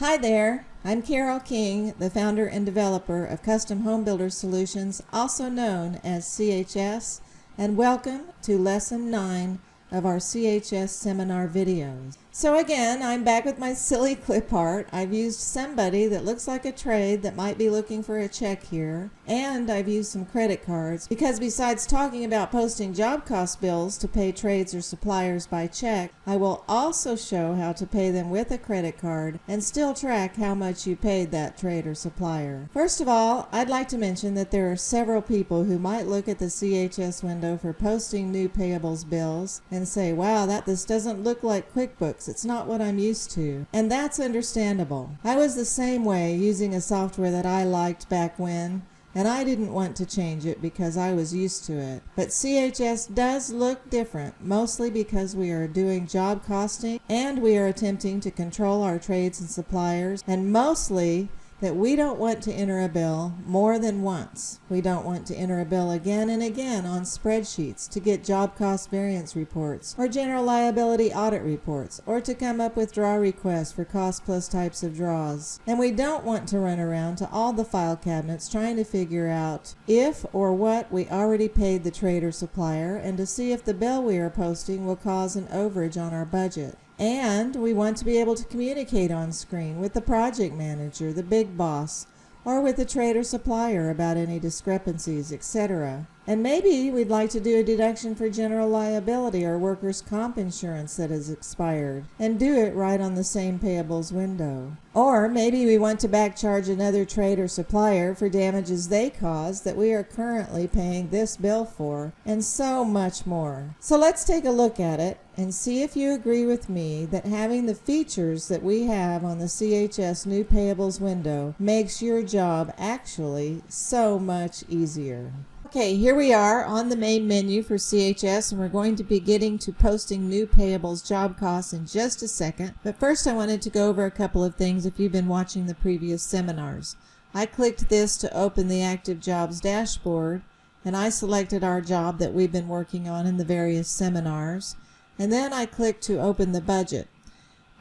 Hi there, I'm Carol King, the founder and developer of Custom Home Builder Solutions, also known as CHS, and welcome to Lesson 9 of our CHS seminar videos. So again, I'm back with my silly clip art. I've used somebody that looks like a trade that might be looking for a check here, and I've used some credit cards because besides talking about posting job cost bills to pay trades or suppliers by check, I will also show how to pay them with a credit card and still track how much you paid that trade or supplier. First of all, I'd like to mention that there are several people who might look at the CHS window for posting new payables bills and say, wow, this doesn't look like QuickBooks. It's not what I'm used to. And that's understandable. I was the same way using a software that I liked back when, and I didn't want to change it because I was used to it. But CHS does look different, mostly because we are doing job costing and we are attempting to control our trades and suppliers, and mostly that we don't want to enter a bill more than once. We don't want to enter a bill again and again on spreadsheets to get job cost variance reports or general liability audit reports, or to come up with draw requests for cost plus types of draws. And we don't want to run around to all the file cabinets trying to figure out if or what we already paid the trade or supplier and to see if the bill we are posting will cause an overage on our budget. And we want to be able to communicate on screen with the project manager, the big boss, or with the trade or supplier about any discrepancies, etc. And maybe we'd like to do a deduction for general liability or workers' comp insurance that has expired, and do it right on the same payables window. Or maybe we want to backcharge another trade or supplier for damages they caused that we are currently paying this bill for, and so much more. So let's take a look at it and see if you agree with me that having the features that we have on the CHS new payables window makes your job actually so much easier. Okay, here we are on the main menu for CHS, and we're going to be getting to posting new payables job costs in just a second. But first I wanted to go over a couple of things if you've been watching the previous seminars. I clicked this to open the active jobs dashboard, and I selected our job that we've been working on in the various seminars. And then I clicked to open the budget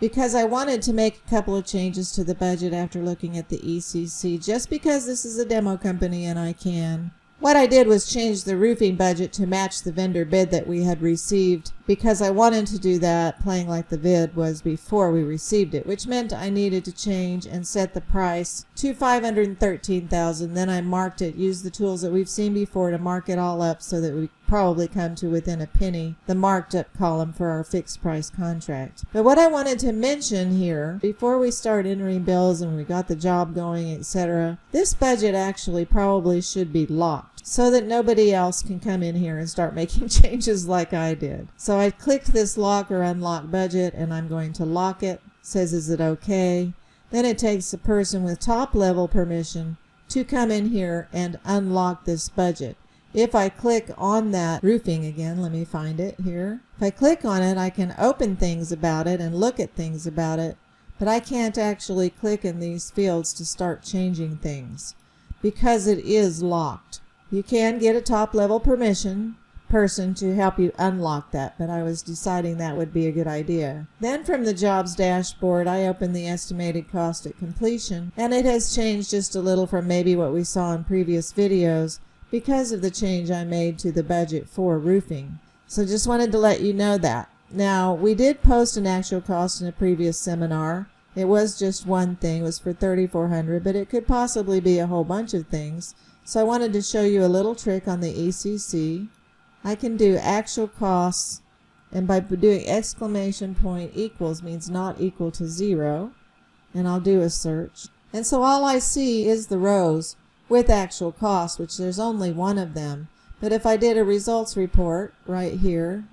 because I wanted to make a couple of changes to the budget after looking at the ECC, just because this is a demo company and I can. What I did was change the roofing budget to match the vendor bid that we had received, because I wanted to do that playing like the bid was before we received it, which meant I needed to change and set the price to $513,000. Then I marked it, used the tools that we've seen before to mark it all up so that we probably come to within a penny, the marked up column for our fixed price contract. But what I wanted to mention here, before we start entering bills and we got the job going, etc., this budget actually probably should be locked, so that nobody else can come in here and start making changes like I did. So I clicked this lock or unlock budget, and I'm going to lock it. It says, is it okay? Then it takes a person with top level permission to come in here and unlock this budget. If I click on that roofing again, let me find it here. If I click on it, I can open things about it and look at things about it, but I can't actually click in these fields to start changing things because it is locked. You can get a top-level permission person to help you unlock that, but I was deciding that would be a good idea. Then from the jobs dashboard, I opened the estimated cost at completion, and it has changed just a little from maybe what we saw in previous videos because of the change I made to the budget for roofing. So just wanted to let you know that. Now, we did post an actual cost in a previous seminar. It was just one thing. It was for $3,400, but it could possibly be a whole bunch of things. So I wanted to show you a little trick on the ECC. I can do actual costs, and by doing exclamation point equals means not equal to 0, and I'll do a search. And so all I see is the rows with actual costs, which there's only one of them. But if I did a results report right here,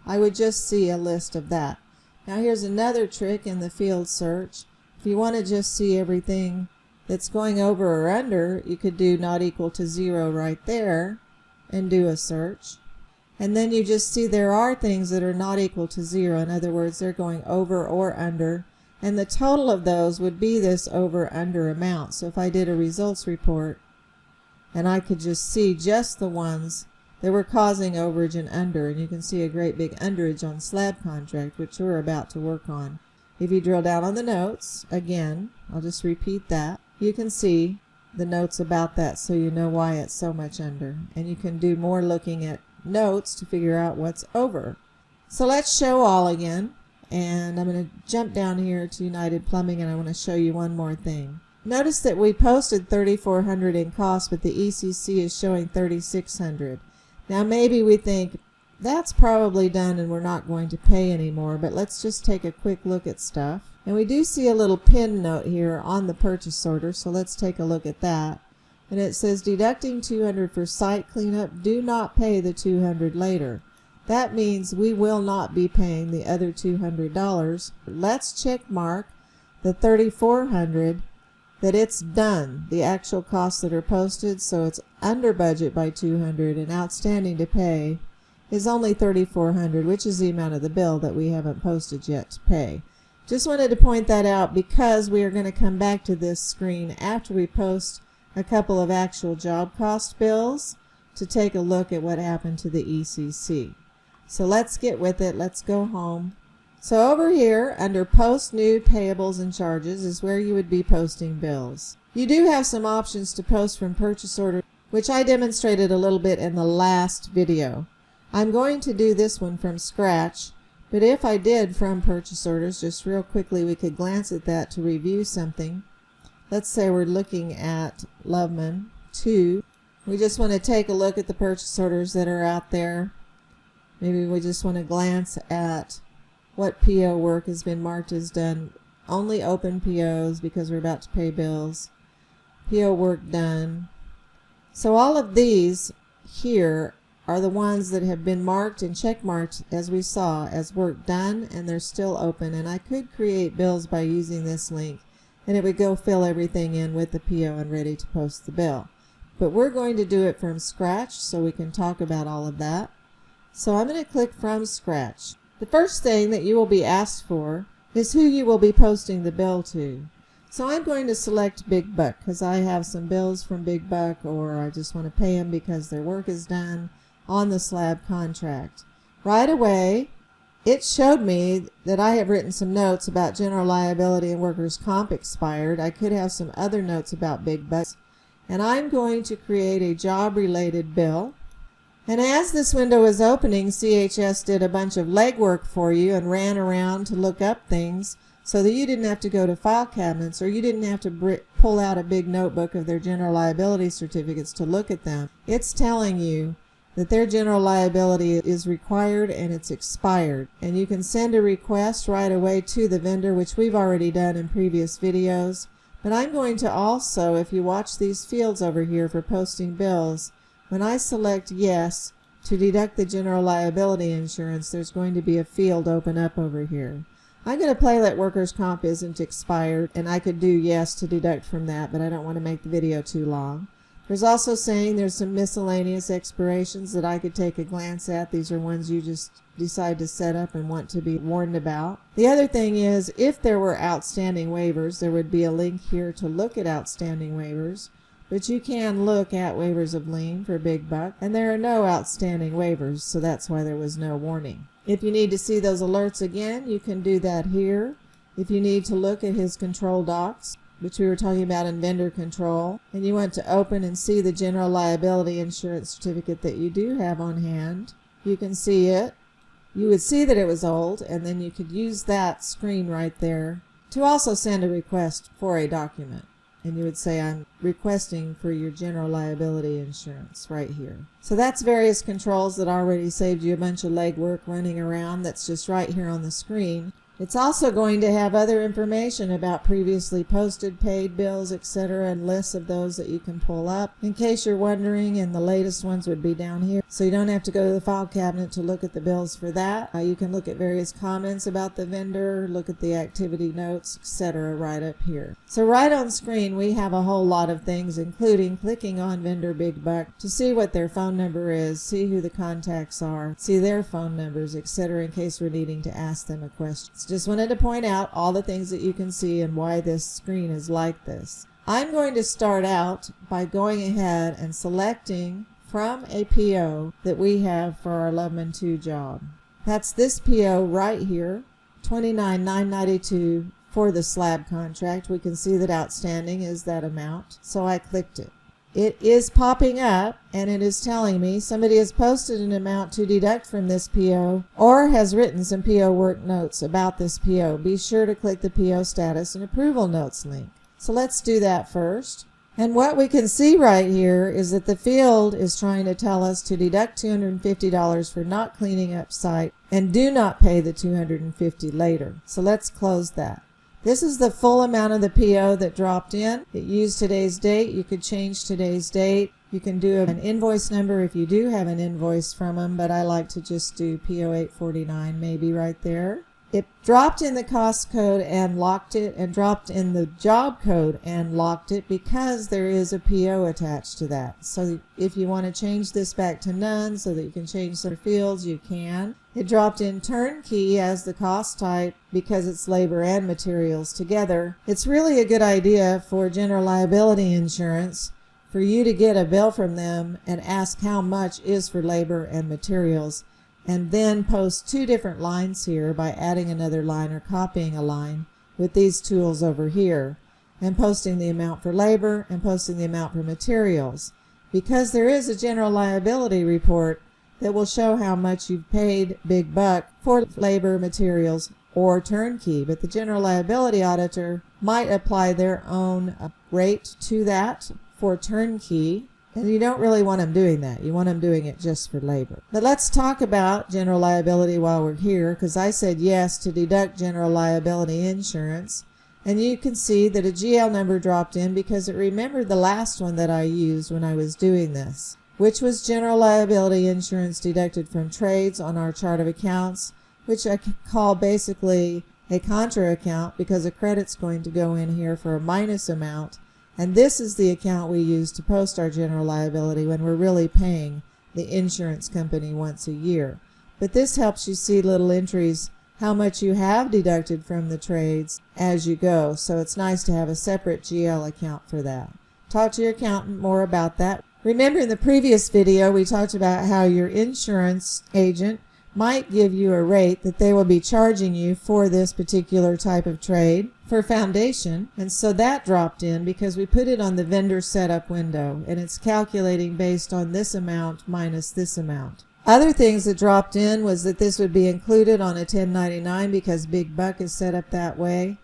I would just see a list of that. Now here's another trick in the field search. If you want to just see everything that's going over or under, you could do not equal to 0 right there and do a search. And then you just see there are things that are not equal to 0. In other words, they're going over or under. And the total of those would be this over-under amount. So if I did a results report, and I could just see just the ones that were causing overage and under, and you can see a great big underage on slab contract, which we're about to work on. If you drill down on the notes, again, I'll just repeat that, you can see the notes about that so you know why it's so much under. And you can do more looking at notes to figure out what's over. So let's show all again. And I'm going to jump down here to United Plumbing, and I want to show you one more thing. Notice that we posted $3,400 in cost, but the ECC is showing $3,600. Now maybe we think that's probably done and we're not going to pay anymore, but let's just take a quick look at stuff. And we do see a little pin note here on the purchase order, so let's take a look at that. And it says deducting $200 for site cleanup, do not pay the $200 later. That means we will not be paying the other $200. Let's check mark the $3,400 that it's done, the actual costs that are posted, so it's under budget by $200 and outstanding to pay is only $3,400, which is the amount of the bill that we haven't posted yet to pay. Just wanted to point that out because we are going to come back to this screen after we post a couple of actual job cost bills to take a look at what happened to the ECC. So let's get with it. Let's go home. So over here under Post New Payables and Charges is where you would be posting bills. You do have some options to post from purchase order, which I demonstrated a little bit in the last video. I'm going to do this one from scratch, but if I did from purchase orders, just real quickly we could glance at that to review something. Let's say we're looking at Loveman 2. We just want to take a look at the purchase orders that are out there. Maybe we just want to glance at what PO work has been marked as done. Only open POs because we're about to pay bills. PO work done. So all of these here are the ones that have been marked and check marked, as we saw, as work done, and they're still open. And I could create bills by using this link, and it would go fill everything in with the PO and ready to post the bill. But we're going to do it from scratch so we can talk about all of that. So I'm going to click from scratch. The first thing that you will be asked for is who you will be posting the bill to. So I'm going to select Big Buck because I have some bills from Big Buck, or I just want to pay them because their work is done on the slab contract. Right away, it showed me that I have written some notes about general liability and workers' comp expired. I could have some other notes about Big Buck. And I'm going to create a job-related bill. And as this window is opening, CHS did a bunch of legwork for you and ran around to look up things so that you didn't have to go to file cabinets, or you didn't have to pull out a big notebook of their general liability certificates to look at them. It's telling you that their general liability is required and it's expired. And you can send a request right away to the vendor, which we've already done in previous videos. But I'm going to also, if you watch these fields over here for posting bills, when I select yes to deduct the general liability insurance, there's going to be a field open up over here. I'm going to play that workers' comp isn't expired, and I could do yes to deduct from that, but I don't want to make the video too long. There's also saying there's some miscellaneous expirations that I could take a glance at. These are ones you just decide to set up and want to be warned about. The other thing is, if there were outstanding waivers, there would be a link here to look at outstanding waivers. But you can look at waivers of lien for Big Buck, and there are no outstanding waivers, so that's why there was no warning. If you need to see those alerts again, you can do that here. If you need to look at his control docs, which we were talking about in vendor control, and you want to open and see the general liability insurance certificate that you do have on hand, you can see it. You would see that it was old, and then you could use that screen right there to also send a request for a document. And you would say, I'm requesting for your general liability insurance right here. So that's various controls that already saved you a bunch of legwork running around. That's just right here on the screen. It's also going to have other information about previously posted, paid bills, etc., and lists of those that you can pull up in case you're wondering, and the latest ones would be down here. So you don't have to go to the file cabinet to look at the bills for that. You can look at various comments about the vendor, look at the activity notes, etc., right up here. So right on screen we have a whole lot of things, including clicking on Vendor Big Buck to see what their phone number is, see who the contacts are, see their phone numbers, etc., in case we're needing to ask them a question. Just wanted to point out all the things that you can see and why this screen is like this. I'm going to start out by going ahead and selecting from a PO that we have for our Loveman 2 job. That's this PO right here, $29,992 for the slab contract. We can see that outstanding is that amount, so I clicked it. It is popping up and it is telling me somebody has posted an amount to deduct from this PO or has written some PO work notes about this PO. Be sure to click the PO status and approval notes link. So let's do that first. And what we can see right here is that the field is trying to tell us to deduct $250 for not cleaning up site and do not pay the $250 later. So let's close that. This is the full amount of the PO that dropped in. It used today's date. You could change today's date. You can do an invoice number if you do have an invoice from them, but I like to just do PO 849 maybe right there. It dropped in the cost code and locked it, and dropped in the job code and locked it because there is a PO attached to that. So if you want to change this back to none so that you can change some fields, you can. It dropped in turnkey as the cost type because it's labor and materials together. It's really a good idea for general liability insurance for you to get a bill from them and ask how much is for labor and materials, and then post two different lines here by adding another line or copying a line with these tools over here, and posting the amount for labor and posting the amount for materials, because there is a general liability report that will show how much you've paid big buck for labor, materials, or turnkey. But the general liability auditor might apply their own rate to that for turnkey, and you don't really want them doing that. You want them doing it just for labor. But let's talk about general liability while we're here, because I said yes to deduct general liability insurance. And you can see that a GL number dropped in because it remembered the last one that I used when I was doing this, which was general liability insurance deducted from trades on our chart of accounts, which I call basically a contra account because a credit's going to go in here for a minus amount. And this is the account we use to post our general liability when we're really paying the insurance company once a year. But this helps you see little entries, how much you have deducted from the trades as you go. So it's nice to have a separate GL account for that. Talk to your accountant more about that. Remember, in the previous video we talked about how your insurance agent might give you a rate that they will be charging you for this particular type of trade for foundation, and so that dropped in because we put it on the vendor setup window, and it's calculating based on this amount minus this amount. Other things that dropped in was that this would be included on a 1099 because Big Buck is set up that way.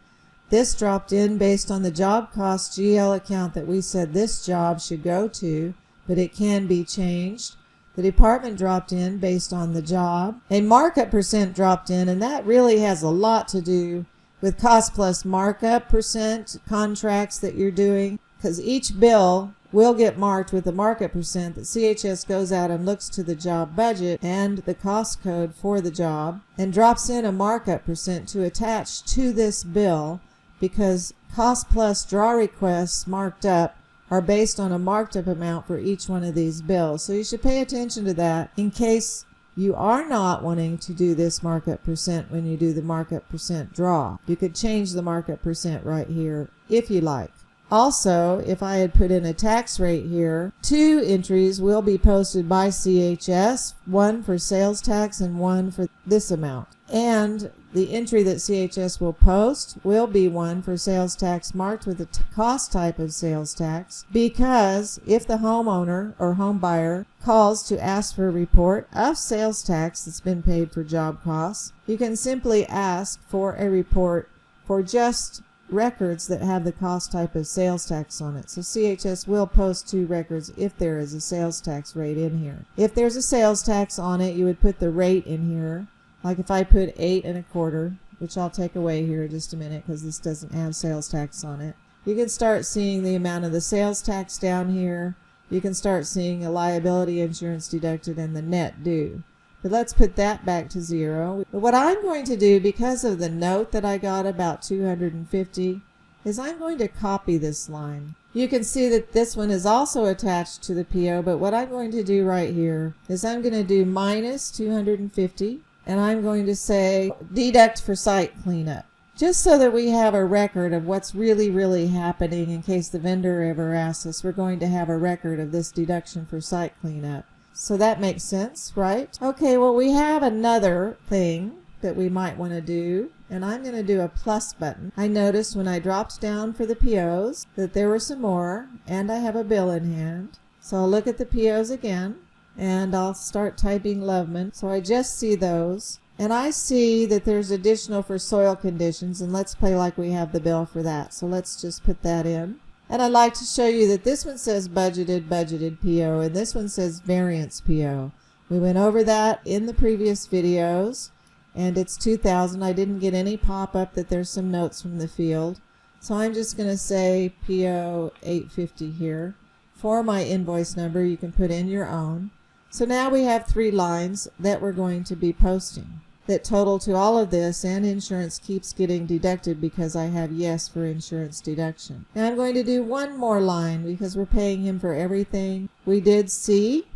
This dropped in based on the job cost GL account that we said this job should go to, but it can be changed. The department dropped in based on the job. A markup percent dropped in, and that really has a lot to do with cost plus markup percent contracts that you're doing, because each bill will get marked with a markup percent that CHS goes out and looks to the job budget and the cost code for the job and drops in a markup percent to attach to this bill, because cost plus draw requests marked up are based on a marked up amount for each one of these bills. So you should pay attention to that in case you are not wanting to do this markup percent when you do the markup percent draw. You could change the markup percent right here if you like. Also, if I had put in a tax rate here, two entries will be posted by CHS, one for sales tax and one for this amount. And the entry that CHS will post will be one for sales tax marked with the cost type of sales tax, because if the homeowner or home buyer calls to ask for a report of sales tax that's been paid for job costs, you can simply ask for a report for just records that have the cost type of sales tax on it. So CHS will post two records if there is a sales tax rate in here. If there's a sales tax on it, you would put the rate in here. Like if I put 8 1/4, which I'll take away here in just a minute because this doesn't have sales tax on it, you can start seeing the amount of the sales tax down here. You can start seeing a liability insurance deducted and the net due. But let's put that back to 0. But what I'm going to do, because of the note that I got about 250, is I'm going to copy this line. You can see that this one is also attached to the PO, but what I'm going to do right here is I'm going to do minus 250. And I'm going to say deduct for site cleanup, just so that we have a record of what's really happening in case the vendor ever asks us. We're going to have a record of this deduction for site cleanup. So that makes sense, right? Okay, well, we have another thing that we might want to do, and I'm going to do a plus button. I noticed when I dropped down for the POs that there were some more, and I have a bill in hand. So I'll look at the POs again, and I'll start typing Loveman. So I just see those, and I see that there's additional for soil conditions, and let's play like we have the bill for that. So let's just put that in. And I'd like to show you that this one says budgeted PO, and this one says variance PO. We went over that in the previous videos, and it's 2000. I didn't get any pop-up that there's some notes from the field. So I'm just going to say PO 850 here. For my invoice number, you can put in your own. So now we have 3 lines that we're going to be posting that total to all of this, and insurance keeps getting deducted because I have yes for insurance deduction. Now I'm going to do one more line because we're paying him for everything. We did see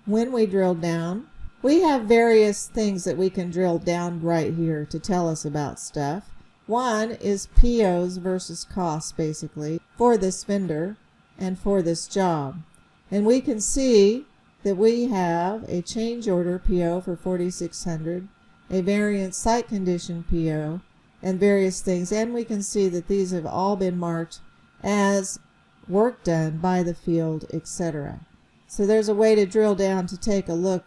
when we drilled down. We have various things that we can drill down right here to tell us about stuff. One is POs versus costs, basically, for this vendor and for this job. And we can see that we have a change order PO for $4,600, a variance site condition PO, and various things. And we can see that these have all been marked as work done by the field, etc. So there's a way to drill down to take a look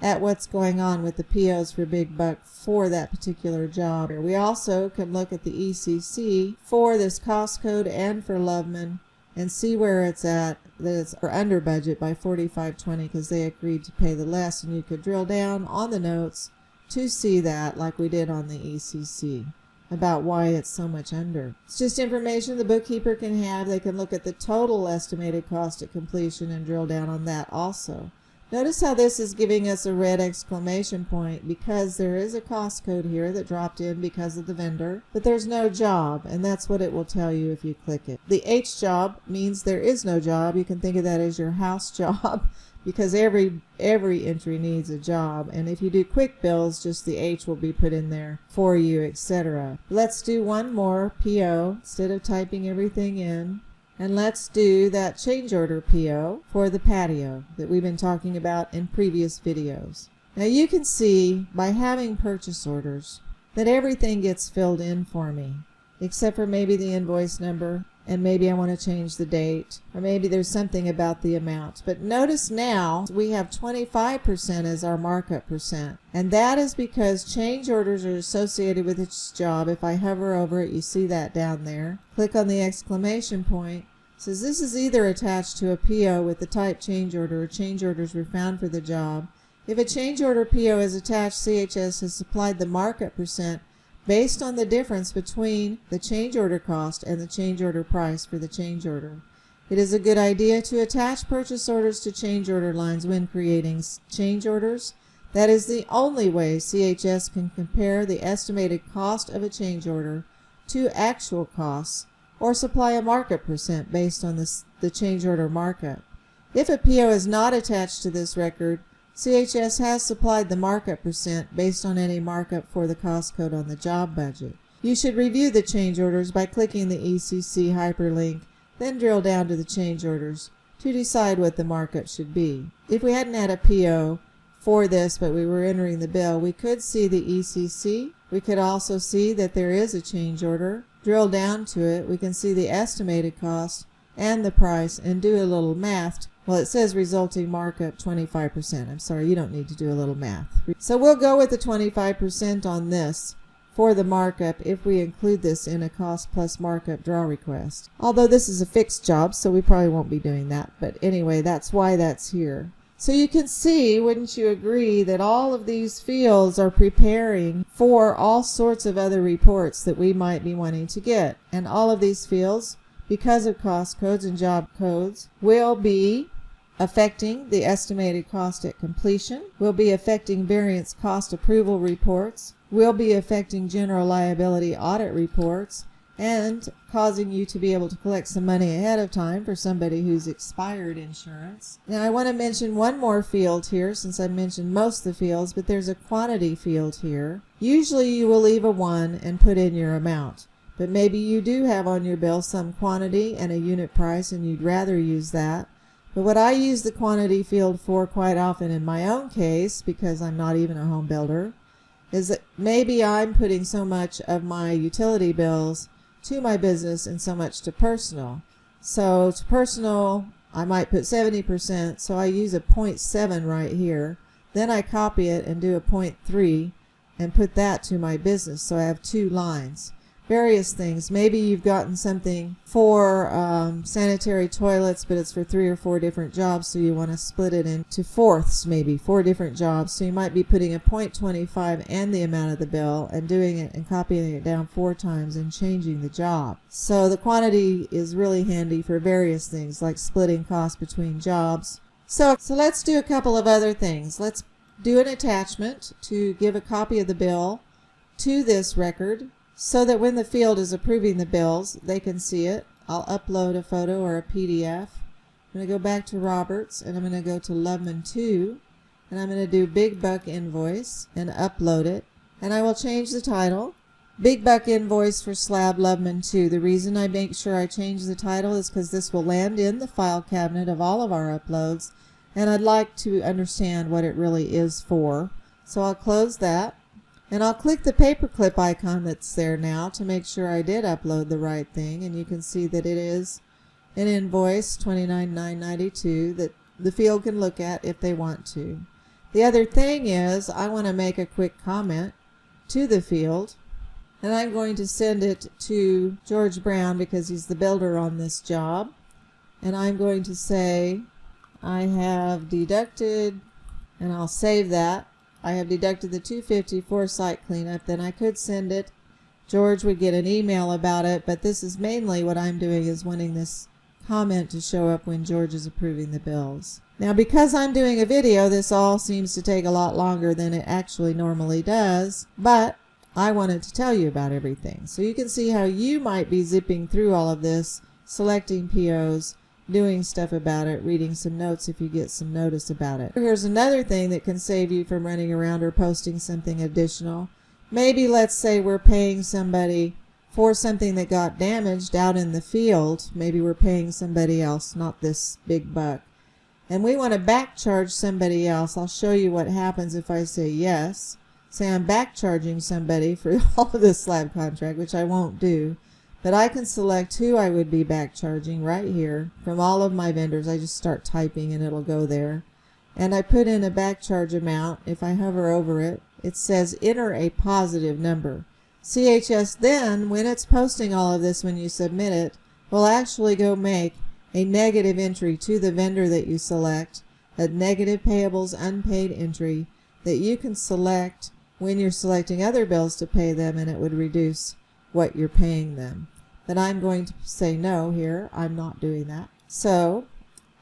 at what's going on with the POs for Big Buck for that particular job. We also can look at the ECC for this cost code and for Loveman and see where it's at, that it's under budget by $45.20 because they agreed to pay the less, and you could drill down on the notes to see that, like we did on the ECC, about why it's so much under. It's just information the bookkeeper can have. They can look at the total estimated cost at completion and drill down on that also. Notice how this is giving us a red exclamation point because there is a cost code here that dropped in because of the vendor, but there's no job, and that's what it will tell you if you click it. The H job means there is no job. You can think of that as your house job because every entry needs a job, and if you do quick bills, just the H will be put in there for you, etc. Let's do one more PO instead of typing everything in. And let's do that change order PO for the patio that we've been talking about in previous videos. Now you can see by having purchase orders that everything gets filled in for me, except for maybe the invoice number, and maybe I want to change the date, or maybe there's something about the amount. But notice now we have 25% as our markup percent, and that is because change orders are associated with each job. If I hover over it, you see that down there. Click on the exclamation point. It says this is either attached to a PO with the type change order or change orders were found for the job. If a change order PO is attached, CHS has supplied the markup percent based on the difference between the change order cost and the change order price for the change order. It is a good idea to attach purchase orders to change order lines when creating change orders. That is the only way CHS can compare the estimated cost of a change order to actual costs or supply a markup percent based on the change order markup. If a PO is not attached to this record, CHS has supplied the markup percent based on any markup for the cost code on the job budget. You should review the change orders by clicking the ECC hyperlink, then drill down to the change orders to decide what the markup should be. If we hadn't had a PO for this but we were entering the bill, we could see the ECC. We could also see that there is a change order. Drill down to it, we can see the estimated cost and the price and do a little math. Well, it says resulting markup 25%. I'm sorry, you don't need to do a little math. So we'll go with the 25% on this for the markup if we include this in a cost plus markup draw request. Although this is a fixed job, so we probably won't be doing that. But anyway, that's why that's here. So you can see, wouldn't you agree, that all of these fields are preparing for all sorts of other reports that we might be wanting to get. And all of these fields, because of cost codes and job codes, will be affecting the estimated cost at completion, will be affecting variance cost approval reports, will be affecting general liability audit reports, and causing you to be able to collect some money ahead of time for somebody who's expired insurance. Now I want to mention one more field here since I mentioned most of the fields, but there's a quantity field here. Usually you will leave a 1 and put in your amount, but maybe you do have on your bill some quantity and a unit price and you'd rather use that. But what I use the quantity field for quite often in my own case, because I'm not even a home builder, is that maybe I'm putting so much of my utility bills to my business and so much to personal. So to personal, I might put 70%, so I use a 0.7 right here. Then I copy it and do a 0.3 and put that to my business, so I have two lines. Various things. Maybe you've gotten something for sanitary toilets, but it's for 3 or 4 different jobs, so you want to split it into fourths, maybe 4 different jobs. So you might be putting a 0.25 and the amount of the bill and doing it and copying it down 4 times and changing the job. So the quantity is really handy for various things like splitting costs between jobs. So let's do a couple of other things. Let's do an attachment to give a copy of the bill to this record, so that when the field is approving the bills, they can see it. I'll upload a photo or a PDF. I'm going to go back to Roberts, and I'm going to go to Loveman 2, and I'm going to do Big Buck Invoice and upload it. And I will change the title, Big Buck Invoice for Slab Loveman 2. The reason I make sure I change the title is because this will land in the file cabinet of all of our uploads, and I'd like to understand what it really is for. So I'll close that. And I'll click the paperclip icon that's there now to make sure I did upload the right thing, and you can see that it is an invoice $29,992 that the field can look at if they want to. The other thing is I want to make a quick comment to the field, and I'm going to send it to George Brown because he's the builder on this job, and I'm going to say I have deducted, and I'll save that. I have deducted the $250 for site cleanup. Then I could send it. George would get an email about it, but this is mainly what I'm doing is wanting this comment to show up when George is approving the bills. Now, because I'm doing a video, this all seems to take a lot longer than it actually normally does, but I wanted to tell you about everything. So you can see how you might be zipping through all of this, selecting POs, doing stuff about it, reading some notes if you get some notice about it. Here's another thing that can save you from running around or posting something additional. Maybe let's say we're paying somebody for something that got damaged out in the field. Maybe we're paying somebody else, not this big buck. And we want to back charge somebody else. I'll show you what happens if I say yes. Say I'm back charging somebody for all of this slab contract, which I won't do. But I can select who I would be back charging right here from all of my vendors. I just start typing and it'll go there. And I put in a back charge amount. If I hover over it, it says enter a positive number. CHS then, when it's posting all of this when you submit it, will actually go make a negative entry to the vendor that you select, a negative payables unpaid entry that you can select when you're selecting other bills to pay them, and it would reduce what you're paying them. Then I'm going to say no here. I'm not doing that. So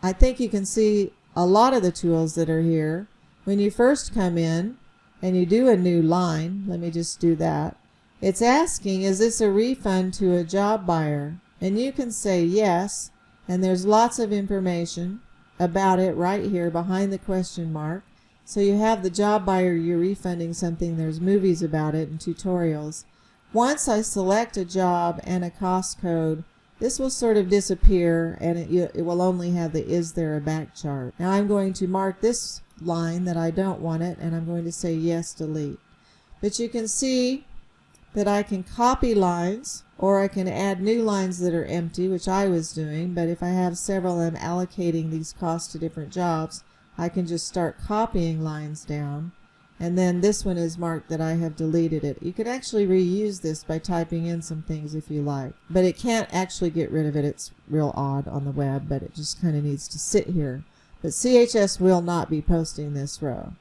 I think you can see a lot of the tools that are here. When you first come in and you do a new line, let me just do that. It's asking, is this a refund to a job buyer? And you can say yes, and there's lots of information about it right here behind the question mark. So you have the job buyer, you're refunding something, there's movies about it and tutorials. Once I select a job and a cost code, this will sort of disappear, and it will only have the is there a back chart. Now I'm going to mark this line that I don't want it, and I'm going to say yes, delete. But you can see that I can copy lines, or I can add new lines that are empty, which I was doing, but if I have several and I'm allocating these costs to different jobs, I can just start copying lines down. And then this one is marked that I have deleted it. You can actually reuse this by typing in some things if you like. But it can't actually get rid of it. It's real odd on the web, but it just kind of needs to sit here. But CHS will not be posting this row.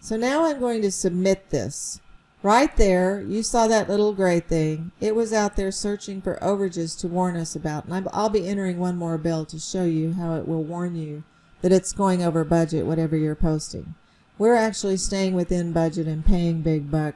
So now I'm going to submit this. Right there, you saw that little gray thing. It was out there searching for overages to warn us about. And I'll be entering one more bill to show you how it will warn you that it's going over budget, whatever you're posting. We're actually staying within budget and paying big buck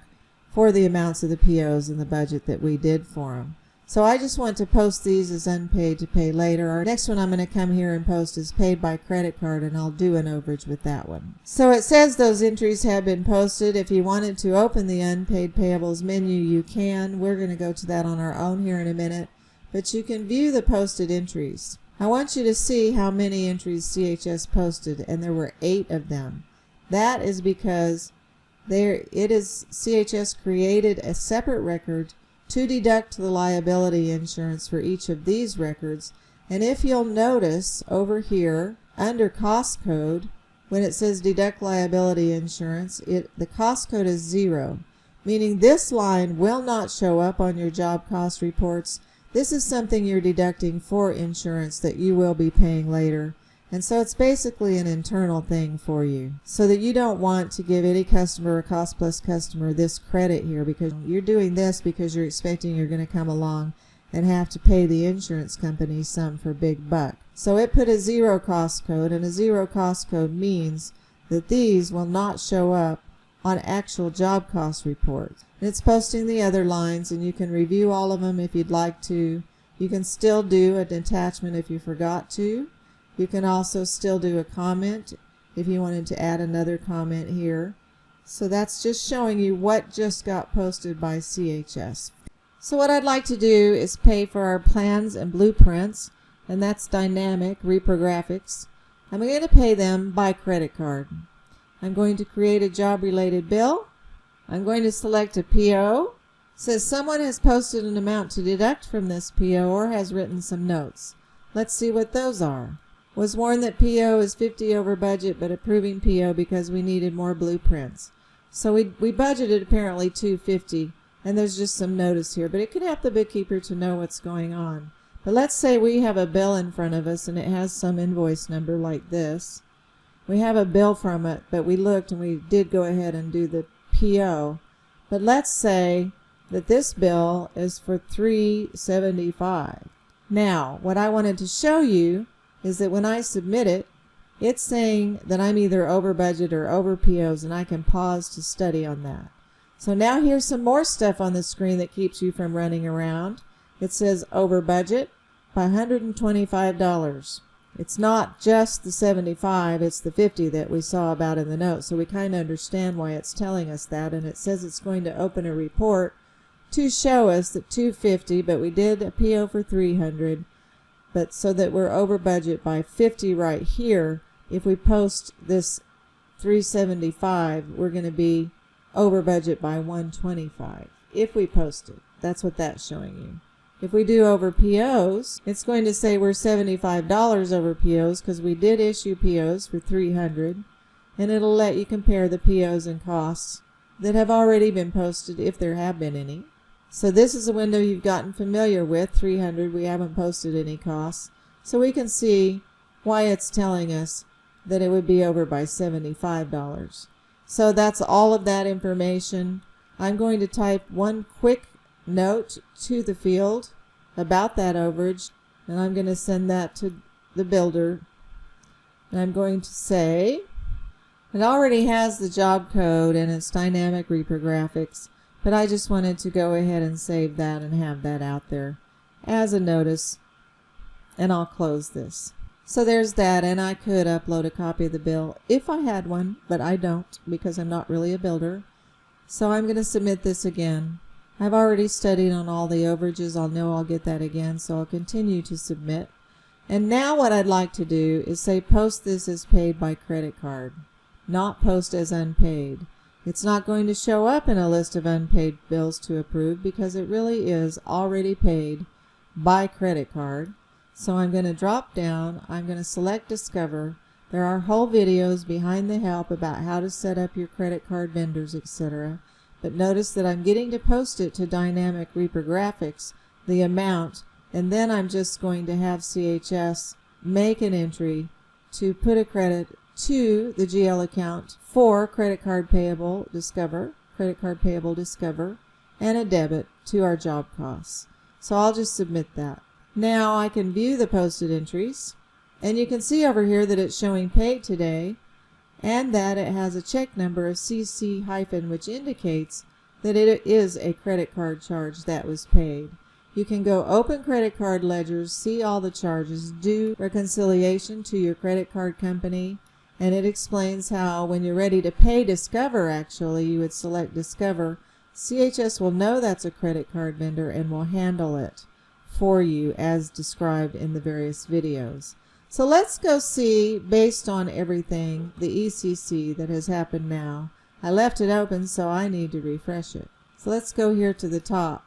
for the amounts of the POs in the budget that we did for them. So I just want to post these as unpaid to pay later. Our next one I'm going to come here and post is paid by credit card, and I'll do an overage with that one. So it says those entries have been posted. If you wanted to open the unpaid payables menu, you can. We're going to go to that on our own here in a minute. But you can view the posted entries. I want you to see how many entries CHS posted, and there were 8 of them. That is because CHS created a separate record to deduct the liability insurance for each of these records. And if you'll notice over here under cost code, when it says deduct liability insurance, the cost code is 0, meaning this line will not show up on your job cost reports. This is something you're deducting for insurance that you will be paying later. And so it's basically an internal thing for you, so that you don't want to give any customer or cost plus customer this credit here, because you're doing this because you're expecting you're going to come along and have to pay the insurance company some for big buck. So it put a 0 cost code, and a 0 cost code means that these will not show up on actual job cost reports. And it's posting the other lines, and you can review all of them if you'd like to. You can still do an attachment if you forgot to. You can also still do a comment if you wanted to add another comment here. So that's just showing you what just got posted by CHS. So what I'd like to do is pay for our plans and blueprints, and that's dynamic reprographics. I'm going to pay them by credit card. I'm going to create a job-related bill. I'm going to select a PO. It says someone has posted an amount to deduct from this PO or has written some notes. Let's see what those are. Was warned that PO is 50 over budget, but approving PO because we needed more blueprints. So we budgeted apparently $250, and there's just some notice here, but it could help the bookkeeper to know what's going on. But let's say we have a bill in front of us and it has some invoice number like this. We have a bill from it, but we looked and we did go ahead and do the PO. But let's say that this bill is for $375. Now, what I wanted to show you is that when I submit it, it's saying that I'm either over budget or over POs, and I can pause to study on that. So now here's some more stuff on the screen that keeps you from running around. It says over budget by $125. It's not just the 75, it's the 50 that we saw about in the note. So we kind of understand why it's telling us that, and it says it's going to open a report to show us that $250, but we did a PO for $300. But so that we're over budget by 50 right here, if we post this $375, we're going to be over budget by $125 if we post it. That's what that's showing you. If we do over POs, it's going to say we're $75 over POs because we did issue POs for $300, and it'll let you compare the POs and costs that have already been posted if there have been any. So this is a window you've gotten familiar with, $300. We haven't posted any costs. So we can see why it's telling us that it would be over by $75. So that's all of that information. I'm going to type one quick note to the field about that overage, and I'm going to send that to the builder. And I'm going to say, it already has the job code and its dynamic reprographics. But I just wanted to go ahead and save that and have that out there as a notice. And I'll close this. So there's that, and I could upload a copy of the bill if I had one, but I don't because I'm not really a builder. So I'm going to submit this again. I've already studied on all the overages. I'll know I'll get that again, so I'll continue to submit. And now what I'd like to do is say post this as paid by credit card, not post as unpaid. It's not going to show up in a list of unpaid bills to approve because it really is already paid by credit card. So I'm going to drop down. I'm going to select Discover. There are whole videos behind the help about how to set up your credit card vendors, etc. But notice that I'm getting to post it to Dynamic Reprographics, the amount, and then I'm just going to have CHS make an entry to put a credit to the GL account for credit card payable Discover, and a debit to our job costs. So I'll just submit that. Now I can view the posted entries, and you can see over here that it's showing paid today, and that it has a check number of CC-, which indicates that it is a credit card charge that was paid. You can go open credit card ledgers, see all the charges, do reconciliation to your credit card company, and it explains how when you're ready to pay Discover, actually, you would select Discover. CHS will know that's a credit card vendor and will handle it for you as described in the various videos. So let's go see, based on everything, the ECC that has happened now. I left it open, so I need to refresh it. So let's go here to the top.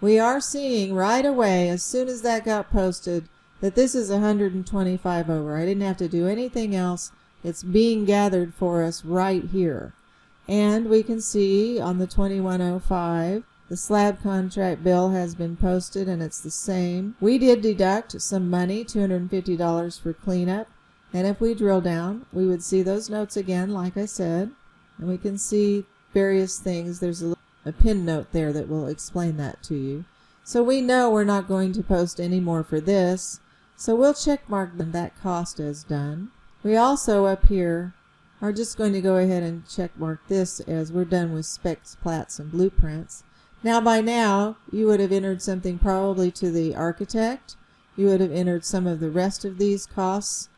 We are seeing right away, as soon as that got posted, that this is 125 over. I didn't have to do anything else. It's being gathered for us right here. And we can see on the 2105, the slab contract bill has been posted and it's the same. We did deduct some money, $250 for cleanup. And if we drill down, we would see those notes again, like I said. And we can see various things. There's a pin note there that will explain that to you. So we know we're not going to post any more for this. So we'll check mark that cost as done. We also up here are just going to go ahead and check mark this as we're done with specs, plats, and blueprints. Now by now you would have entered something probably to the architect. You would have entered some of the rest of these costs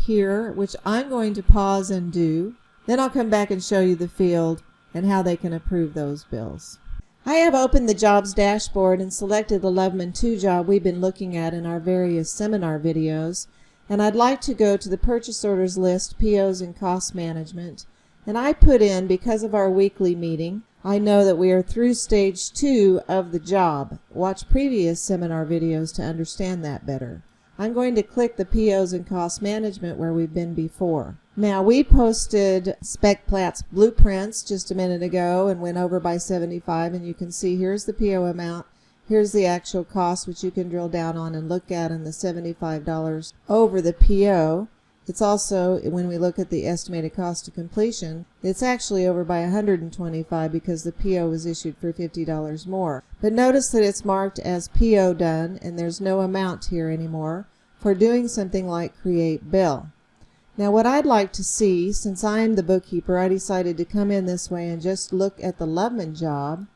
here, which I'm going to pause and do. Then I'll come back and show you the field and how they can approve those bills. I have opened the jobs dashboard and selected the Loveman 2 job we've been looking at in our various seminar videos, and I'd like to go to the purchase orders list, POs, and cost management. And I put in, because of our weekly meeting, I know that we are through stage 2 of the job. Watch previous seminar videos to understand that better. I'm going to click the POs and cost management where we've been before. Now we posted spec plats blueprints just a minute ago and went over by 75, and you can see here's the PO amount, here's the actual cost, which you can drill down on and look at in the $75 over the PO. It's also, when we look at the estimated cost of completion, it's actually over by 125 because the PO was issued for $50 more. But notice that it's marked as PO done and there's no amount here anymore for doing something like create bill. Now what I'd like to see, since I'm the bookkeeper, I decided to come in this way and just look at the Loveman job.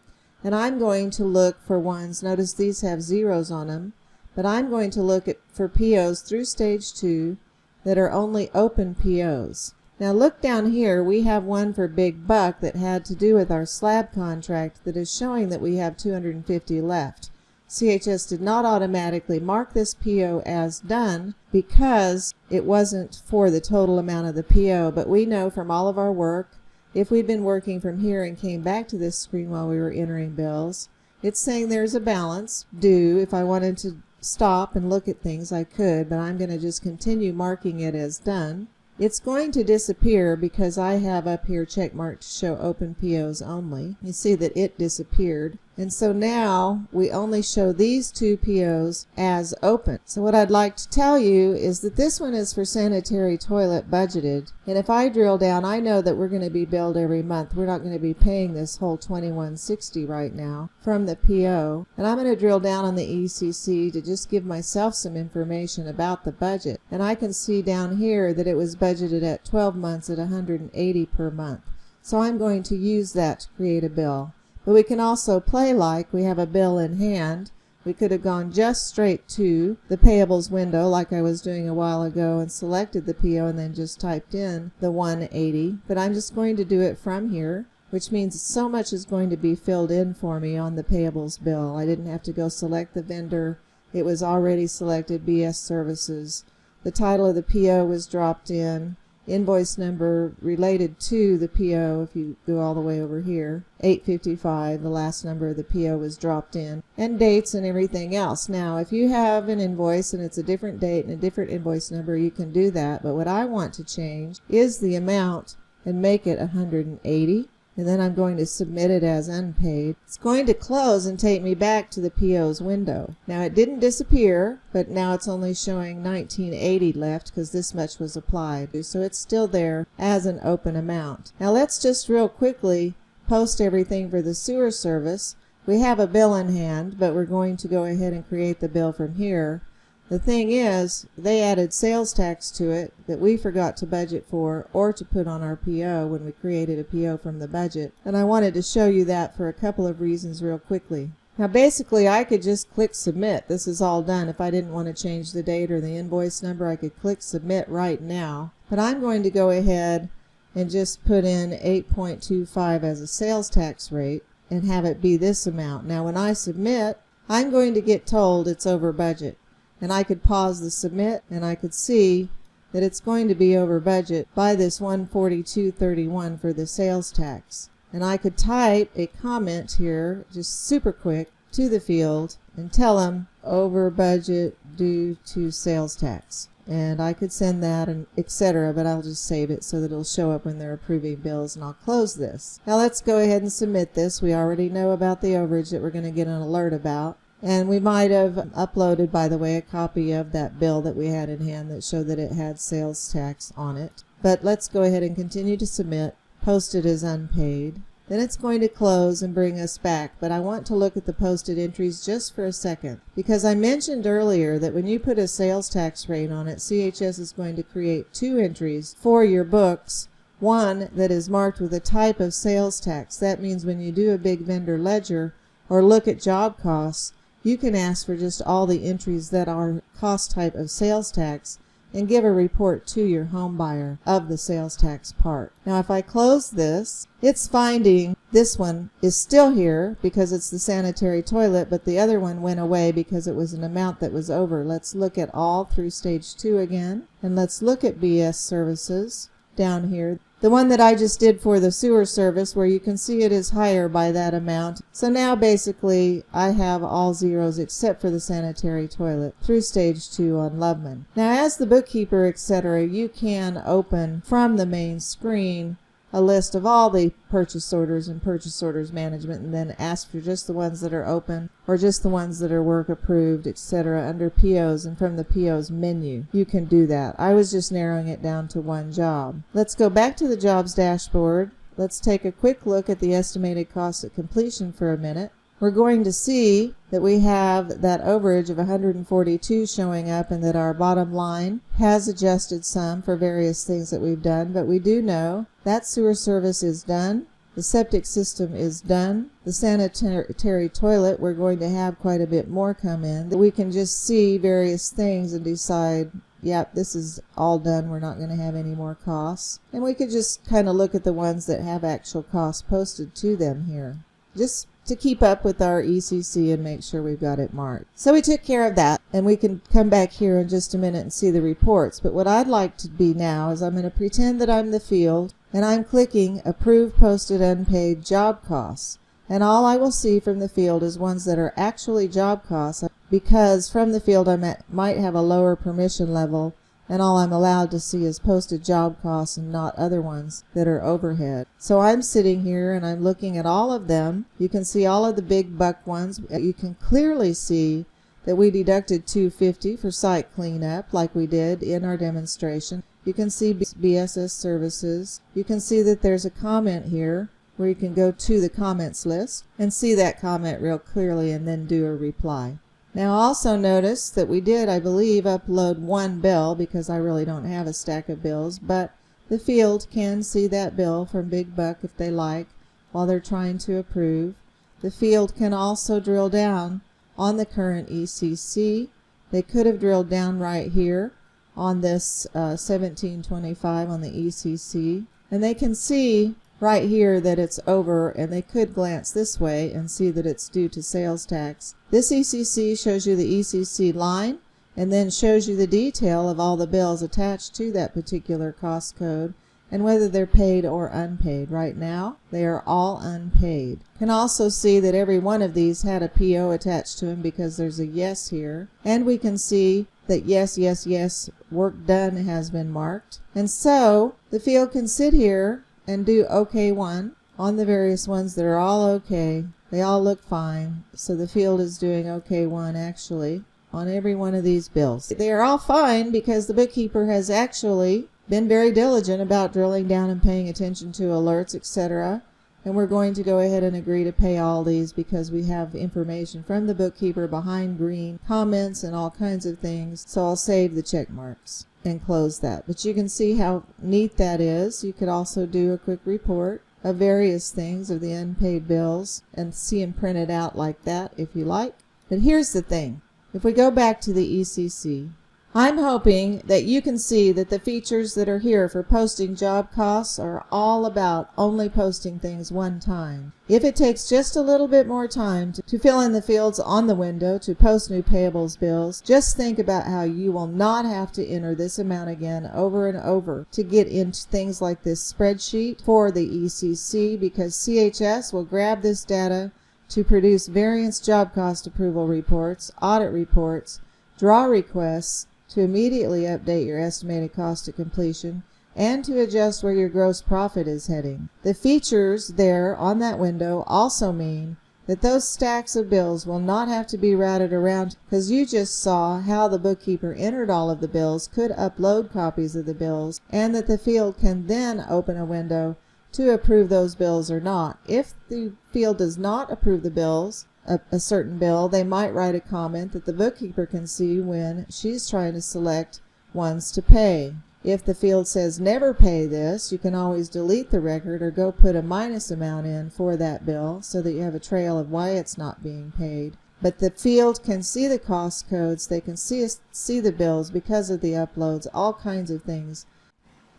And I'm going to look for ones, notice these have zeros on them, but I'm going to look for POs through stage 2 that are only open POs. Now look down here, we have one for Big Buck that had to do with our slab contract that is showing that we have 250 left. CHS did not automatically mark this PO as done because it wasn't for the total amount of the PO, but we know from all of our work, if we'd been working from here and came back to this screen while we were entering bills, it's saying there's a balance due. If I wanted to stop and look at things, I could, but I'm going to just continue marking it as done. It's going to disappear because I have up here check marked to show open POs only. You see that it disappeared. And so now we only show these 2 POs as open. So what I'd like to tell you is that this one is for sanitary toilet budgeted. And if I drill down, I know that we're going to be billed every month. We're not going to be paying this whole $21.60 right now from the PO. And I'm going to drill down on the ECC to just give myself some information about the budget. And I can see down here that it was budgeted at 12 months at $180 per month. So I'm going to use that to create a bill. But we can also play like we have a bill in hand. We could have gone just straight to the payables window like I was doing a while ago and selected the PO and then just typed in the 180. But I'm just going to do it from here, which means so much is going to be filled in for me on the payables bill. I didn't have to go select the vendor. It was already selected, BS Services. The title of the PO was dropped in. Invoice number related to the PO, if you go all the way over here, 855, the last number of the PO was dropped in, and dates and everything else. Now, if you have an invoice and it's a different date and a different invoice number, you can do that, but what I want to change is the amount and make it 180, and then I'm going to submit it as unpaid. It's going to close and take me back to the PO's window. Now it didn't disappear, but now it's only showing 1980 left because this much was applied. So it's still there as an open amount. Now let's just real quickly post everything for the sewer service. We have a bill in hand, but we're going to go ahead and create the bill from here. The thing is, they added sales tax to it that we forgot to budget for or to put on our PO when we created a PO from the budget. And I wanted to show you that for a couple of reasons real quickly. Now basically I could just click submit. This is all done. If I didn't want to change the date or the invoice number, I could click submit right now. But I'm going to go ahead and just put in 8.25 as a sales tax rate and have it be this amount. Now when I submit, I'm going to get told it's over budget. And I could pause the submit and I could see that it's going to be over budget by this $142.31 for the sales tax. And I could type a comment here, just super quick, to the field and tell them over budget due to sales tax. And I could send that and etc., but I'll just save it so that it'll show up when they're approving bills, and I'll close this. Now let's go ahead and submit this. We already know about the overage that we're going to get an alert about. And we might have uploaded, by the way, a copy of that bill that we had in hand that showed that it had sales tax on it. But let's go ahead and continue to submit, post it as unpaid. Then it's going to close and bring us back, but I want to look at the posted entries just for a second, because I mentioned earlier that when you put a sales tax rate on it, CHS is going to create 2 entries for your books. One that is marked with a type of sales tax. That means when you do a big vendor ledger or look at job costs, you can ask for just all the entries that are cost type of sales tax and give a report to your home buyer of the sales tax part. Now if I close this, it's finding this one is still here because it's the sanitary toilet, but the other one went away because it was an amount that was over. Let's look at all through stage 2 again, and let's look at BS services down here. The one that I just did for the sewer service, where you can see it is higher by that amount. So now basically I have all zeros except for the sanitary toilet through stage 2 on Loveman. Now as the bookkeeper, etc., you can open from the main screen a list of all the purchase orders and purchase orders management, and then ask for just the ones that are open or just the ones that are work approved, etc. under POs, and from the POs menu you can do that. I was just narrowing it down to one job. Let's go back to the jobs dashboard. Let's take a quick look at the estimated cost at completion for a minute. We're going to see that we have that overage of 142 showing up, and that our bottom line has adjusted some for various things that we've done, but we do know that sewer service is done, the septic system is done, the sanitary toilet we're going to have quite a bit more come in, that we can just see various things and decide, yep, this is all done, we're not going to have any more costs. And we could just kind of look at the ones that have actual costs posted to them here, just to keep up with our ECC and make sure we've got it marked. So we took care of that, and we can come back here in just a minute and see the reports. But what I'd like to be now is I'm going to pretend that I'm the field, and I'm clicking Approve Posted Unpaid Job Costs. And all I will see from the field is ones that are actually job costs, because from the field I might have a lower permission level, and all I'm allowed to see is posted job costs and not other ones that are overhead. So I'm sitting here and I'm looking at all of them. You can see all of the big buck ones. You can clearly see that we deducted $250 for site cleanup like we did in our demonstration. You can see BSS services. You can see that there's a comment here where you can go to the comments list and see that comment real clearly and then do a reply. Now also notice that we did, I believe, upload one bill, because I really don't have a stack of bills, but the field can see that bill from Big Buck if they like while they're trying to approve. The field can also drill down on the current ECC. They could have drilled down right here on this 1725 on the ECC, and they can see right here that it's over, and they could glance this way and see that it's due to sales tax. This ECC shows you the ECC line and then shows you the detail of all the bills attached to that particular cost code and whether they're paid or unpaid. Right now they are all unpaid. You can also see that every one of these had a PO attached to them because there's a yes here, and we can see that yes, yes, yes, work done has been marked. And so the field can sit here and do OK1 on the various ones that are all okay. They all look fine. So the field is doing OK1 actually on every one of these bills. They are all fine because the bookkeeper has actually been very diligent about drilling down and paying attention to alerts, etc. And we're going to go ahead and agree to pay all these because we have information from the bookkeeper behind green comments and all kinds of things. So I'll save the check marks and close that. But you can see how neat that is. You could also do a quick report of various things of the unpaid bills and see them printed out like that if you like. But here's the thing. If we go back to the ECC, I'm hoping that you can see that the features that are here for posting job costs are all about only posting things one time. If it takes just a little bit more time to fill in the fields on the window to post new payables bills, just think about how you will not have to enter this amount again over and over to get into things like this spreadsheet for the ECC, because CHS will grab this data to produce variance job cost approval reports, audit reports, draw requests, to immediately update your estimated cost of completion, and to adjust where your gross profit is heading. The features there on that window also mean that those stacks of bills will not have to be routed around, because you just saw how the bookkeeper entered all of the bills, could upload copies of the bills, and that the field can then open a window to approve those bills or not. If the field does not approve the bills, a certain bill, they might write a comment that the bookkeeper can see when she's trying to select ones to pay. If the field says never pay this, you can always delete the record or go put a minus amount in for that bill so that you have a trail of why it's not being paid. But the field can see the cost codes, they can see the bills because of the uploads, all kinds of things,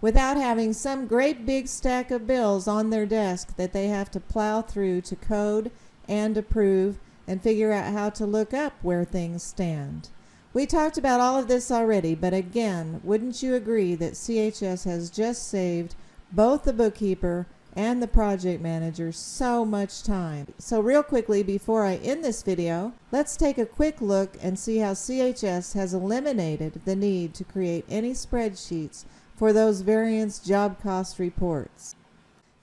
without having some great big stack of bills on their desk that they have to plow through to code and approve and figure out how to look up where things stand. We talked about all of this already, but again, wouldn't you agree that CHS has just saved both the bookkeeper and the project manager so much time? So real quickly, before I end this video, let's take a quick look and see how CHS has eliminated the need to create any spreadsheets for those variance job cost reports.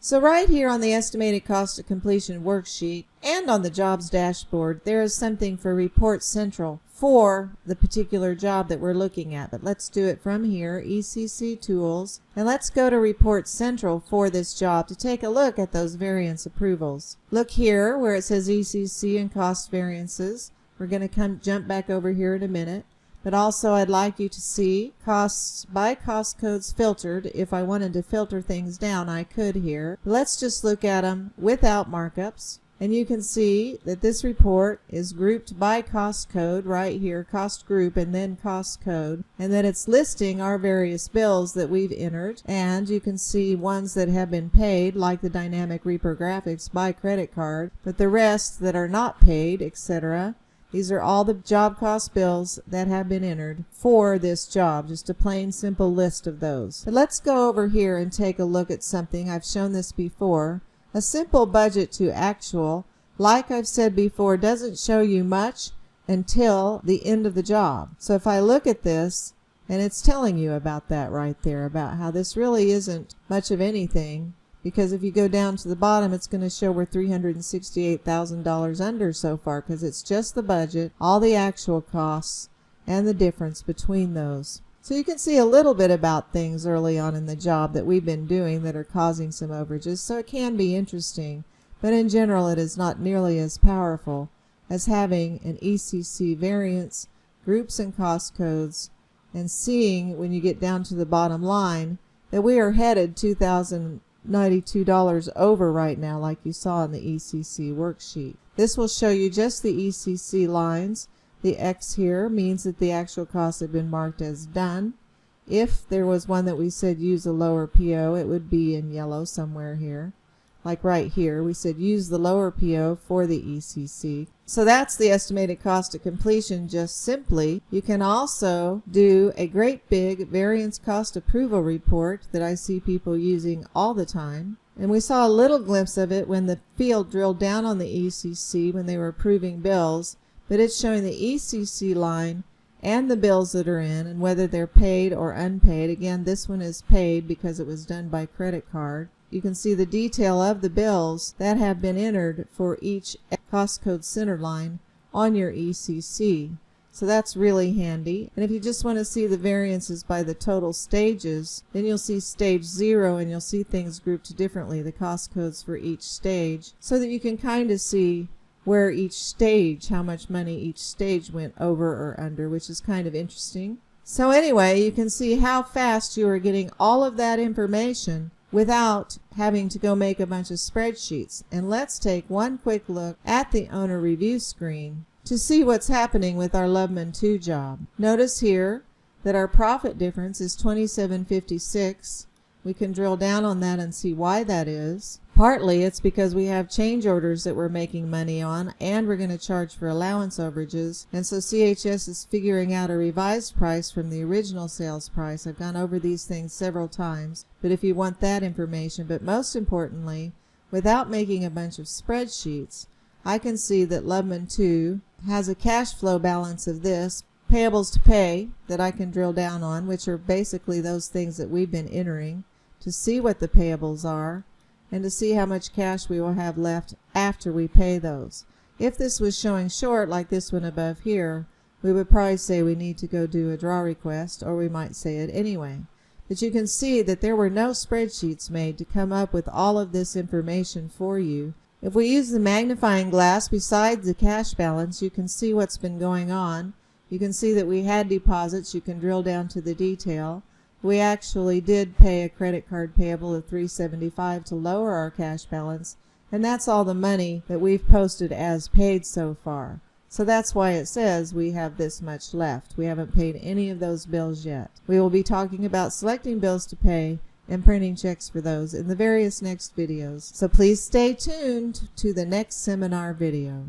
So right here on the estimated cost of completion worksheet and on the jobs dashboard, there is something for Report Central for the particular job that we're looking at. But let's do it from here, ECC Tools, and let's go to Report Central for this job to take a look at those variance approvals. Look here where it says ECC and cost variances. We're going to jump back over here in a minute. But also I'd like you to see costs by cost codes filtered. If I wanted to filter things down, I could here. Let's just look at them without markups. And you can see that this report is grouped by cost code right here, cost group and then cost code. And that it's listing our various bills that we've entered. And you can see ones that have been paid, like the dynamic reprographics by credit card. But the rest that are not paid, etc. These are all the job cost bills that have been entered for this job, just a plain simple list of those. But let's go over here and take a look at something. I've shown this before. A simple budget to actual, like I've said before, doesn't show you much until the end of the job. So if I look at this, and it's telling you about that right there, about how this really isn't much of anything, because if you go down to the bottom, it's going to show we're $368,000 under so far, because it's just the budget, all the actual costs, and the difference between those. So you can see a little bit about things early on in the job that we've been doing that are causing some overages, so it can be interesting, but in general it is not nearly as powerful as having an ECC variance, groups and cost codes, and seeing when you get down to the bottom line that we are headed $2,092 over right now, like you saw in the ECC worksheet. This will show you just the ECC lines. The X here means that the actual costs have been marked as done. If there was one that we said use a lower PO, it would be in yellow somewhere here. Like right here, we said use the lower PO for the ECC. So that's the estimated cost of completion just simply. You can also do a great big variance cost approval report that I see people using all the time. And we saw a little glimpse of it when the field drilled down on the ECC when they were approving bills. But it's showing the ECC line and the bills that are in and whether they're paid or unpaid. Again, this one is paid because it was done by credit card. You can see the detail of the bills that have been entered for each cost code center line on your ECC. So that's really handy. And if you just want to see the variances by the total stages, then you'll see stage 0 and you'll see things grouped differently, the cost codes for each stage, so that you can kind of see where each stage, how much money each stage went over or under, which is kind of interesting. So anyway, you can see how fast you are getting all of that information without having to go make a bunch of spreadsheets. And let's take one quick look at the owner review screen to see what's happening with our Loveman 2 job. Notice here that our profit difference is $27.56. We can drill down on that and see why that is. Partly it's because we have change orders that we're making money on, and we're going to charge for allowance overages, and so CHS is figuring out a revised price from the original sales price. I've gone over these things several times, but if you want that information, but most importantly, without making a bunch of spreadsheets, I can see that Lubman 2 has a cash flow balance of this, payables to pay, that I can drill down on, which are basically those things that we've been entering, to see what the payables are, and to see how much cash we will have left after we pay those. If this was showing short, like this one above here, we would probably say we need to go do a draw request, or we might say it anyway. But you can see that there were no spreadsheets made to come up with all of this information for you. If we use the magnifying glass besides the cash balance, you can see what's been going on. You can see that we had deposits. You can drill down to the detail. We actually did pay a credit card payable of $375 to lower our cash balance, and that's all the money that we've posted as paid so far. So that's why it says we have this much left. We haven't paid any of those bills yet. We will be talking about selecting bills to pay and printing checks for those in the various next videos. So please stay tuned to the next seminar video.